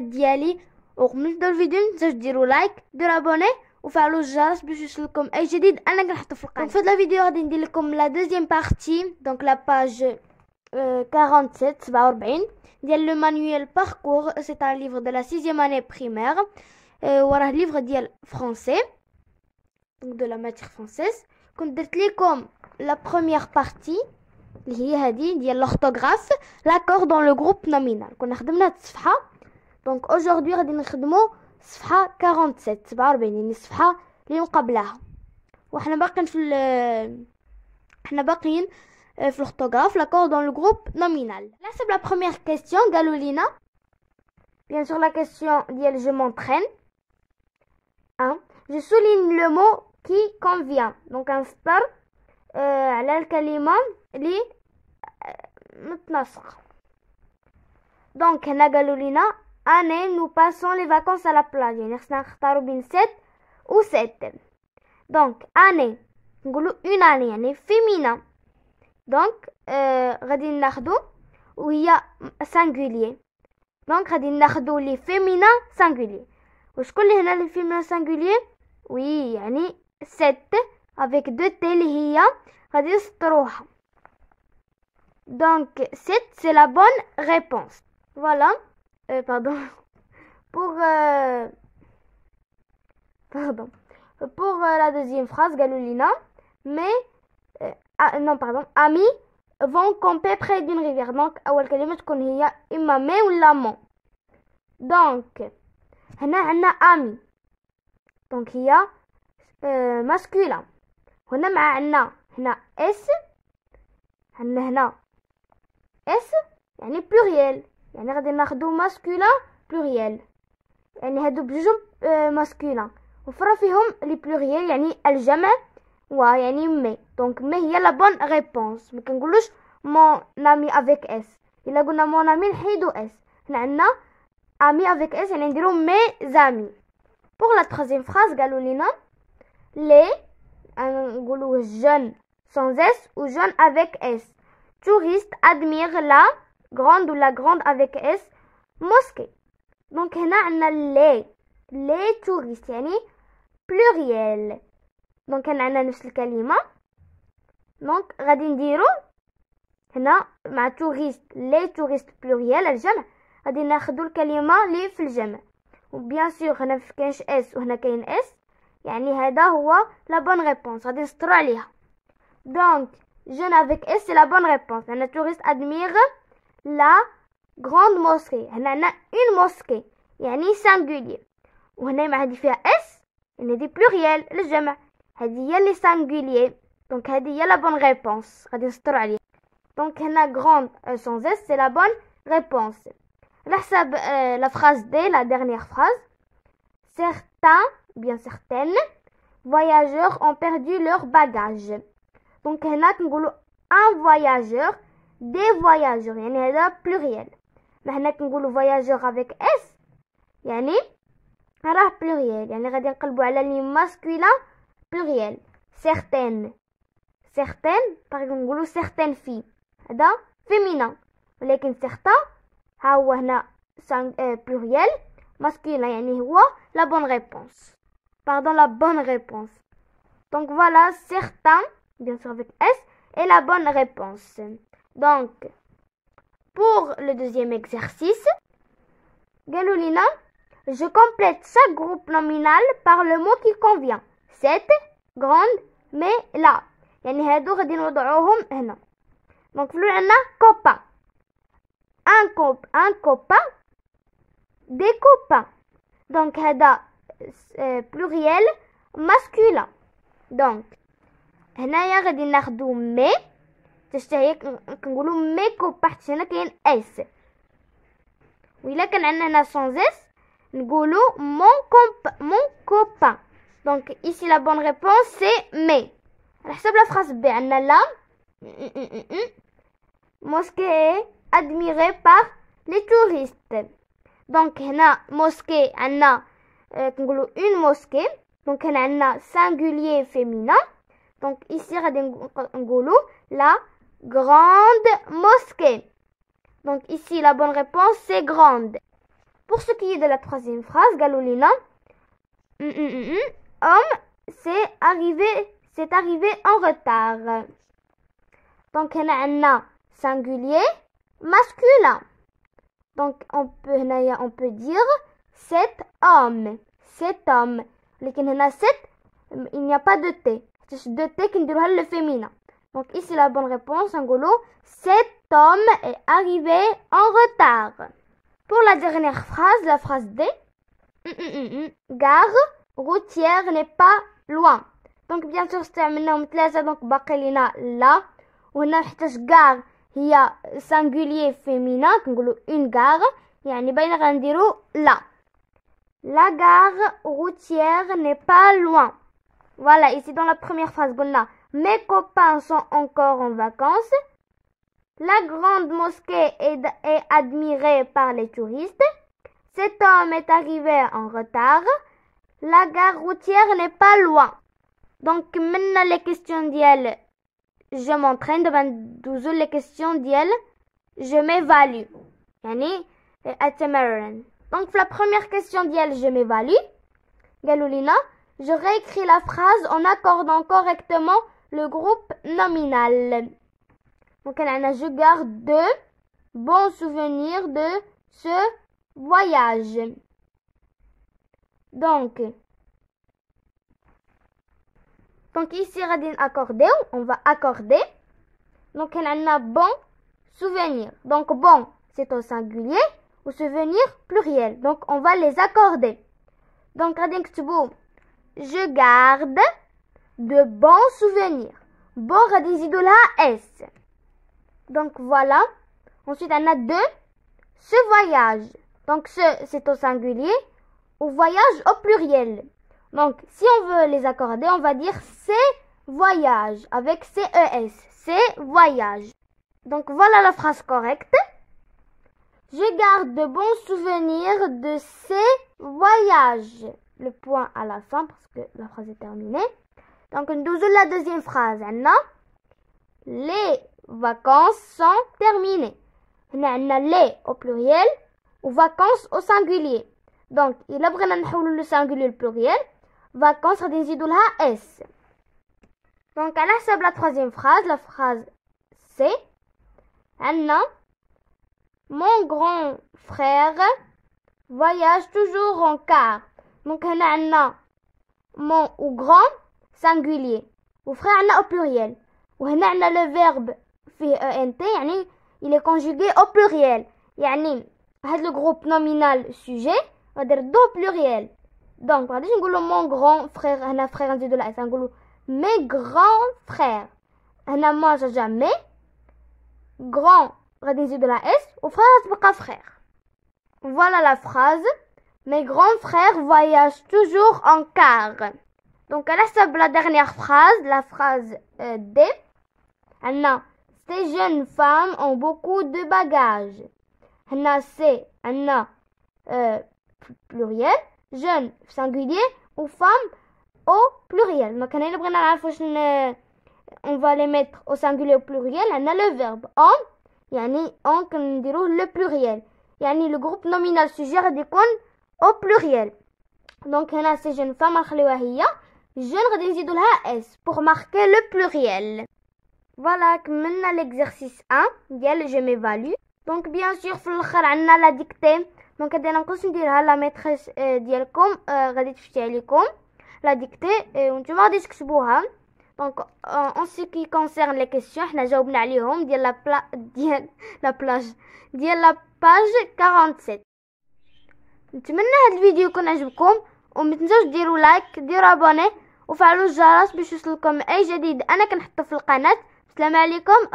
ديالي. وقبل ما نبداو الفيديو متنساوش ديروا لايك ديروا ابوني وفعلوا الجرس باش يوصلكم اي جديد انا كنحطو في القناه. دونك في هاد الفيديو غادي ندير لكم لا دوزيام بارتي، دونك لا باج 47 ديال لو مانويل باركور. سي ان ليفر دو لا 6e année primaire وراه ليفر ديال فرونسي، دونك دو لا ماتير فرونسيز. كنت درت لكم لا بروميير بارتي اللي هي هذه ديال لورتوغراف لاكور دون لو جروب نومينال. كنا خدمنا هاد الصفحه، دونك اوجوردي غادي نخدمو صفحه 47 يعني الصفحه اللي مقابلها. وحنا باقيين في l'orthographe, l'accord dans le groupe nominal. Là, c'est la première question. Galolina. Bien sûr, la question dit je m'entraîne. 1. Je souligne le mot qui convient. Donc, un star على الكلمة اللي متناسقة. Donc, هنا Galolina. Année, nous passons les vacances à la plage. يعني خصنا نختاروا بين 7 و 7. Donc, année. نقولوا une année يعني féminin. دونك غادي ناخدو وهي سانغولير. دونك غادي ناخدو لي فيمينا سانغولير. وشكون اللي هنا لي فيمينا سانغولير؟ وي يعني 7 افيك دو تي اللي هي غادي نسطروها. دونك 7 سي لا بون ريبونس. فوالا باردون pour la deuxième phrase Galolina. Mais non pardon, amis vont camper près d'une rivière. Donc أول كلمة تكون هي إما مي ولا مون. donc هنا عندنا amis donc هي masculin. هنا مع عندنا هنا اس، عندنا هنا اس يعني pluriel، يعني غادي ناخدو masculin pluriel، يعني هادو بجوج masculin وفرا فيهم لي pluriel يعني الجمع يعني مي. دونك مي هي لا بون ريبونس. ما كنقولوش مون امي افيك اس. الا قلنا مون امي نحيدو اس. هنا عندنا امي افيك اس يعني نديرو مي زامي. بور لا troisième phrase قالوا لينا لي نقولوا جون sans s ou jeune avec s. Touriste admire la grande ou la grande avec s mosquée. دونك هنا عندنا لي touriste يعني pluriel. دونك كان عندنا نفس الكلمه. دونك غادي نديرو هنا مع توريست لي توريست بلوريال الجمع، غادي ناخدو الكلمه لي في الجمع. وبيان سور هنا كاينش اس وهنا كاين اس، يعني هذا هو لا بون ريبونس غادي نسطرو عليها. دونك جون افيك اس سي لا بون ريبونس. هنا توريست ادمير لا غراند موسكي. هنا عندنا اون موسكي يعني سانغولير، وهنا مع هذه فيها اس يعني دي بلوريال للجمع، هذه هي لي سانغولير. دونك هذه هي لا بون ريبونس غادي نسطرو عليها. دونك هنا غراند sans s c'est la bonne réponse. على حساب la phrase D, la dernière phrase. Certains, bien certaines voyageurs ont perdu leur bagage. دونك هنا كنقولوا un voyageur, des voyageurs يعني هذا pluriel. ما هنا كنقولوا voyageur avec s يعني راه pluriel، يعني غادي نقلبوا على لي masculin pluriel. certaines par exemple نقولوا certaines filles هذا féminin، ولكن certains ها هو هنا pluriel masculin يعني هو la bonne réponse. Pardon, la bonne réponse. Donc voilà, certains bien sûr avec s est la bonne réponse. Donc pour le deuxième exercice Galolina, je complète chaque groupe nominal par le mot qui convient. 7 grande mais là يعني هادو غادي نوضعوهم هنا. دونك فلو عندنا copain un copain des copains. دونك هذا pluriel masculin. دونك هنايا غادي ناخدو مي تشتهي كنقولوا مي كوبا حتى هنا كاين اس. وإلا كان عندنا هنا sans s نقولوا mon copain. Donc ici la bonne réponse c'est mais. على حسب la phrase B عندنا لا mosquée admirée par les touristes. Donc هنا mosquée عندنا كنقولوا une mosquée. Donc هنا عندنا singulier féminin. Donc ici غادي نقولوا la grande mosquée. Donc ici la bonne réponse c'est grande. Pour ce qui est de la troisième phrase, قالوا لنا homme c'est arrivé en retard. Donc هنا عندنا singulier masculin. Donc on peut dire cet homme. لكن هنا cet il n'y a pas de T. De T qui نديروها le féminin. Donc ici la bonne réponse نقولوا cet homme est arrivé en retard. Pour la dernière phrase, la phrase D, gare routière n'est pas loin. Donc bien sûr استعملناهم ثلاثة donc باقي لنا لا وهنا نحتاج gare هي singulier féminin كنقولوا une gare يعني باينة غنديروا لا. La gare routière n'est pas loin. Voilà, ici dans la première phrase قلنا mes copains sont encore en vacances. La grande mosquée est admirée par les touristes. Cet homme est arrivé en retard. La gare routière n'est pas loin. Donc maintenant les questions ديال je m'entraîne دابا ندوزو les questions ديال je m'évalue يعني أتمرن. Donc pour la première question ديال je m'évalue قالوا لنا je réécris la phrase en accordant correctement le groupe nominal. Donc je garde de bons souvenirs de ce voyage. Donc ici on va accorder. Donc on a bon souvenir. Donc bon c'est au singulier ou souvenir pluriel. Donc on va les accorder. Donc je garde de bons souvenirs. Bon غادي نزيدو لها S. Donc voilà. Ensuite on a de ce voyage. Donc ce c'est au singulier ou voyage au pluriel. Donc si on veut les accorder, on va dire ces voyages avec CES. Ces voyages. Donc voilà la phrase correcte. Je garde de bons souvenirs de ces voyages. Le point à la fin parce que la phrase est terminée. Donc nous avons la deuxième phrase. Les vacances sont terminées. On a les au pluriel ou vacances au singulier. Donc il a besoin de le singulier le pluriel. Vacances غادي نزيدو لها S. Donc على حسب la troisième phrase, la phrase C. Mon grand frère voyage toujours en car. Donc هنا عندنا mon ou grand singulier وفرير عندنا au pluriel وهنا عندنا le verbe فيه ENT يعني il est conjugué au pluriel يعني هذا le groupe nominal sujet غادير دو pluriel. Donc غاديش نقولوا mon grand frère هنا frère نزيدو لا نقولوا mes grands frères. هنا moi جا mes grand غادي نزيدو لا S وفرير تبقى frère. Voilà la phrase. Mes grands frères voyagent toujours en car. Donc la dernière phrase, la phrase D. Ces jeunes femmes ont beaucoup de bagages. C'est pluriel, jeune singulier ou femme au pluriel. Donc on va les mettre au singulier au pluriel. Le verbe en, le pluriel. Le groupe nominal sujet غادي يكون au pluriel. Donc هنا ces jeunes femmes نخليوها هي jeune غادي نزيدو لها S pour marquer le pluriel. Voilà كملنا l'exercice 1 ديال je m'évalue. Donc bien sûr في الاخر عندنا la dictée. Donc هادي انا مابقيتش نديرها لا ميتريس ديالكم غادي تفتي عليكم la dictée وانتوما غادي تكتبوها. Donc en ce qui concerne les questions حنا جاوبنا عليهم ديال la page 47. نتمنى هذا الفيديو يكون عجبكم وما تنساوش ديروا لايك ديروا ابوني وفعلوا الجرس باش يوصلكم اي جديد انا كنحطه في القناه. السلام عليكم.